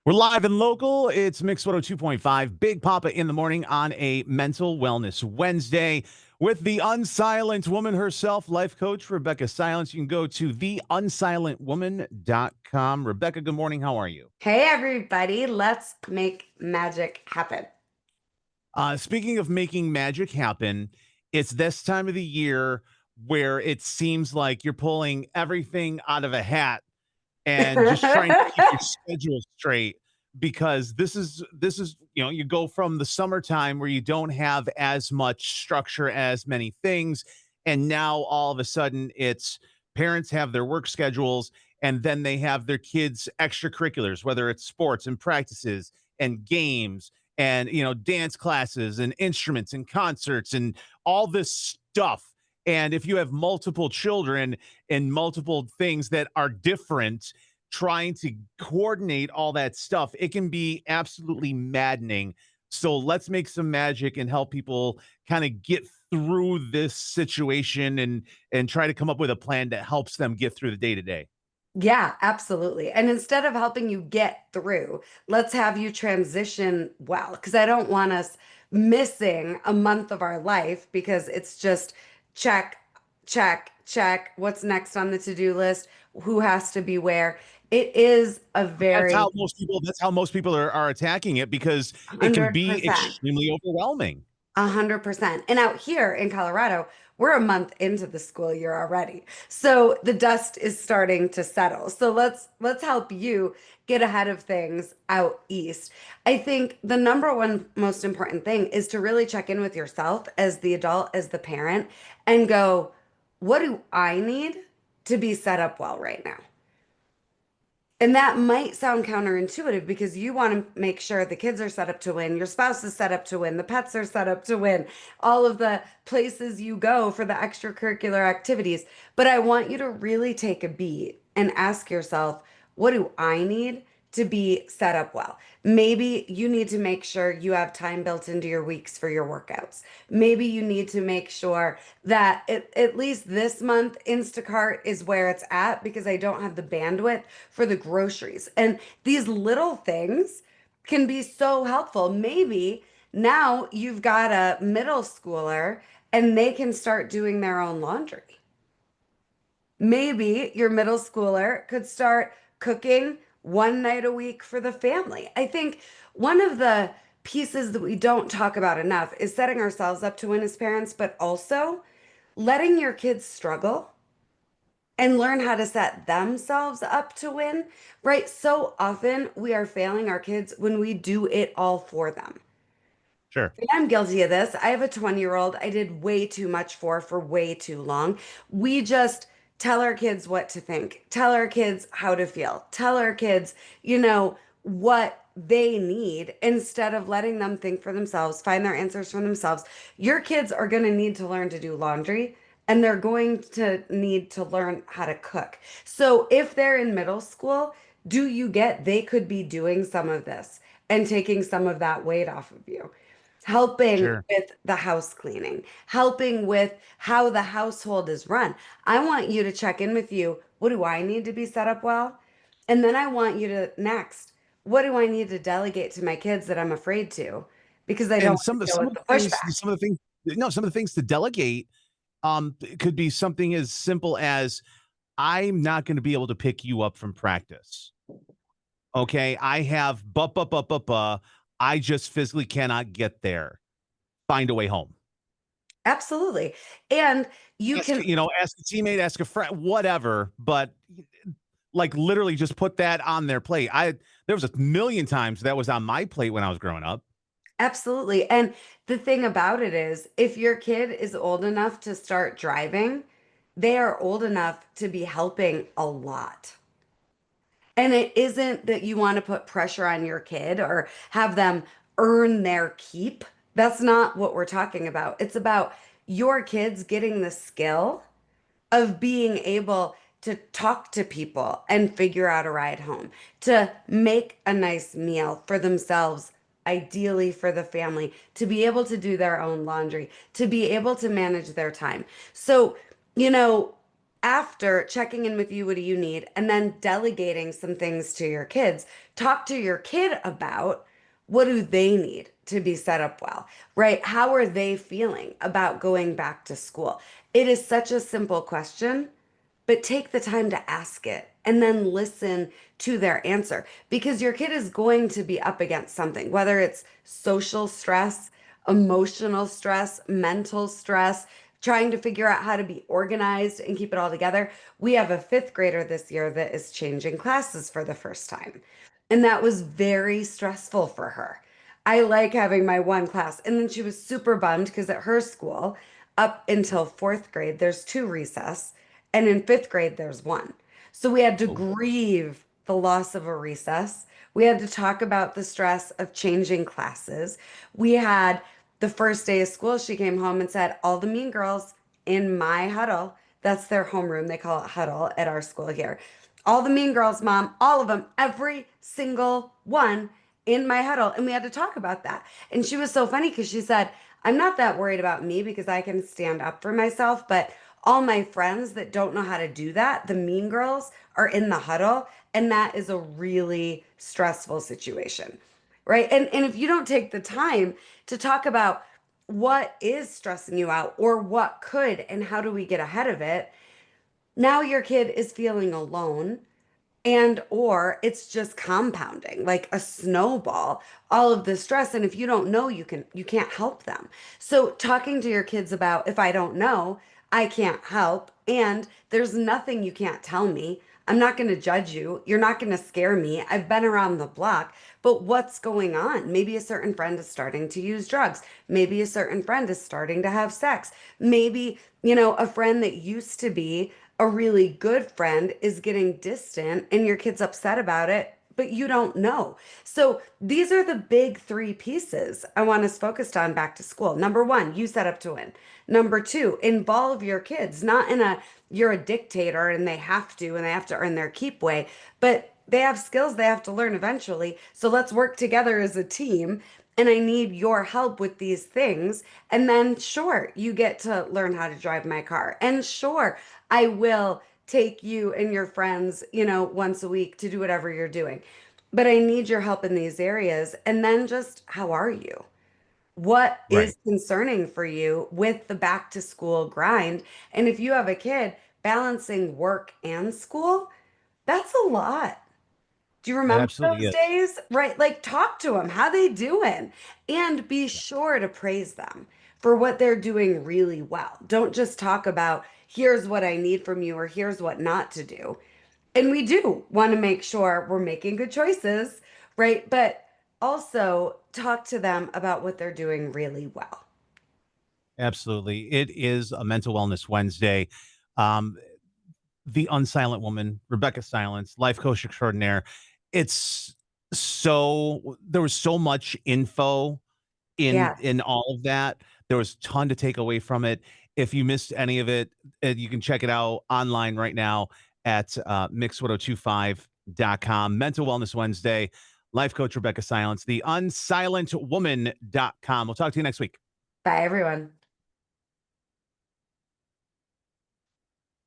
We're live and local. It's Mix 102.5, Big Poppa in the morning on a mental wellness Wednesday with the unsilent woman herself, life coach Rebeccah Silence. You can go to theunsilentwoman.com. Rebeccah, good morning. How are you? Hey everybody, let's make magic happen. Speaking of making magic happen, it's this time of the year where it seems like you're pulling everything out of a hat and just trying to keep your schedule straight because this is you go from the summertime where you don't have as much structure as many things, and now all of a sudden it's parents have their work schedules, and then they have their kids extracurriculars, whether it's sports and practices and games and dance classes and instruments and concerts and all this stuff. And if you have multiple children and multiple things that are different, trying to coordinate all that stuff, it can be absolutely maddening. So let's make some magic and help people kind of get through this situation and try to come up with a plan that helps them get through the day to day. Yeah, absolutely. And instead of helping you get through, let's have you transition well, because I don't want us missing a month of our life because it's just check, check, check. What's next on the to-do list? Who has to be where? It is a That's very how most people are attacking it because it can be 100%. extremely overwhelming. 100%. And out here in Colorado, we're a month into the school year already. So the dust is starting to settle. So let's help you get ahead of things out east. I think the number one most important thing is to really check in with yourself as the adult, as the parent, and go, what do I need to be set up well right now? And that might sound counterintuitive because you want to make sure the kids are set up to win, your spouse is set up to win, the pets are set up to win, all of the places you go for the extracurricular activities. But I want you to really take a beat and ask yourself, what do I need to be set up well? Maybe you need to make sure you have time built into your weeks for your workouts. Maybe you need to make sure that at least this month Instacart is where it's at because I don't have the bandwidth for the groceries. And these little things can be so helpful. Maybe now you've got a middle schooler and they can start doing their own laundry. Maybe your middle schooler could start cooking one night a week for the family. I think one of the pieces that we don't talk about enough is setting ourselves up to win as parents, but also letting your kids struggle and learn how to set themselves up to win, right? So often we are failing our kids when we do it all for them. Sure. And I'm guilty of this. I have a 20-year-old I did way too much for way too long. We just tell our kids what to think, tell our kids how to feel, tell our kids, what they need instead of letting them think for themselves, find their answers for themselves. Your kids are going to need to learn to do laundry and they're going to need to learn how to cook. So if they're in middle school, do you get they could be doing some of this and taking some of that weight off of you? Helping Sure. with the house cleaning, helping with how the household is run. I want you to check in with you. What do I need to be set up well? And then I want you to next, what do I need to delegate to my kids that I'm afraid to because I don't And want to deal with the pushback? some of the things to delegate it could be something as simple as I'm not going to be able to pick you up from practice. Okay. I have I just physically cannot get there. Find a way home. Absolutely. And you can Ask a teammate, ask a friend, whatever, but like literally just put that on their plate. There was a million times that was on my plate when I was growing up. absolutely. And the thing about it is, if your kid is old enough to start driving, they are old enough to be helping a lot. And it isn't that you want to put pressure on your kid or have them earn their keep. That's not what we're talking about. It's about your kids getting the skill of being able to talk to people and figure out a ride home, to make a nice meal for themselves, ideally for the family, to be able to do their own laundry, to be able to manage their time. So, you know, after checking in with you, what do you need? And then delegating some things to your kids. Talk to your kid about what do they need to be set up well, right? How are they feeling about going back to school? It is such a simple question, but take the time to ask it and then listen to their answer because your kid is going to be up against something, whether it's social stress, emotional stress, mental stress, trying to figure out how to be organized and keep it all together. We have a fifth grader this year that is changing classes for the first time. And that was very stressful for her. I like having my one class. And then she was super bummed because at her school, up until fourth grade, there's two recess. And in fifth grade, there's one. So we had to Oh, grieve the loss of a recess. We had to talk about the stress of changing classes. We had the first day of school, she came home and said, all the mean girls in my huddle, that's their homeroom, they call it huddle at our school here. All the mean girls, mom, all of them, every single one in my huddle. And we had to talk about that. And she was so funny because she said, I'm not that worried about me because I can stand up for myself, but all my friends that don't know how to do that, the mean girls, are in the huddle. And that is a really stressful situation, right? And if you don't take the time to talk about what is stressing you out or what could and how do we get ahead of it, now your kid is feeling alone and or it's just compounding like a snowball, all of the stress. And if you don't know, you can't help them. So talking to your kids about, if I don't know, I can't help, and there's nothing you can't tell me. I'm not going to judge you. You're not going to scare me. I've been around the block. But what's going on? Maybe a certain friend is starting to use drugs. Maybe a certain friend is starting to have sex. Maybe, a friend that used to be a really good friend is getting distant and your kid's upset about it, but you don't know. So these are the big three pieces I want us focused on back to school. Number one, you set up to win. Number two, involve your kids, not in a you're a dictator and they have to earn their keep way, but they have skills they have to learn eventually. So let's work together as a team. And I need your help with these things. And then, sure, you get to learn how to drive my car. And sure, I will take you and your friends, once a week to do whatever you're doing. But I need your help in these areas. And then just how are you? What right. is concerning for you with the back to school grind? And if you have a kid balancing work and school, that's a lot. Do you It remember absolutely those is. days? Right? Like talk to them. How they doing? And be Yeah, sure to praise them for what they're doing really well. Don't just talk about here's what I need from you or here's what not to do. And we do want to make sure we're making good choices, right? But also talk to them about what they're doing really well. absolutely. It is a mental wellness Wednesday. Um, the unsilent woman, Rebecca Silence, life coach extraordinaire. It's there was so much info in Yes. all of that. There was a ton to take away from it. If you missed any of it, you can check it out online right now at mix1025.com. Mental Wellness Wednesday. Life coach Rebecca Silence, the unsilentwoman.com. We'll talk to you next week. Bye, everyone.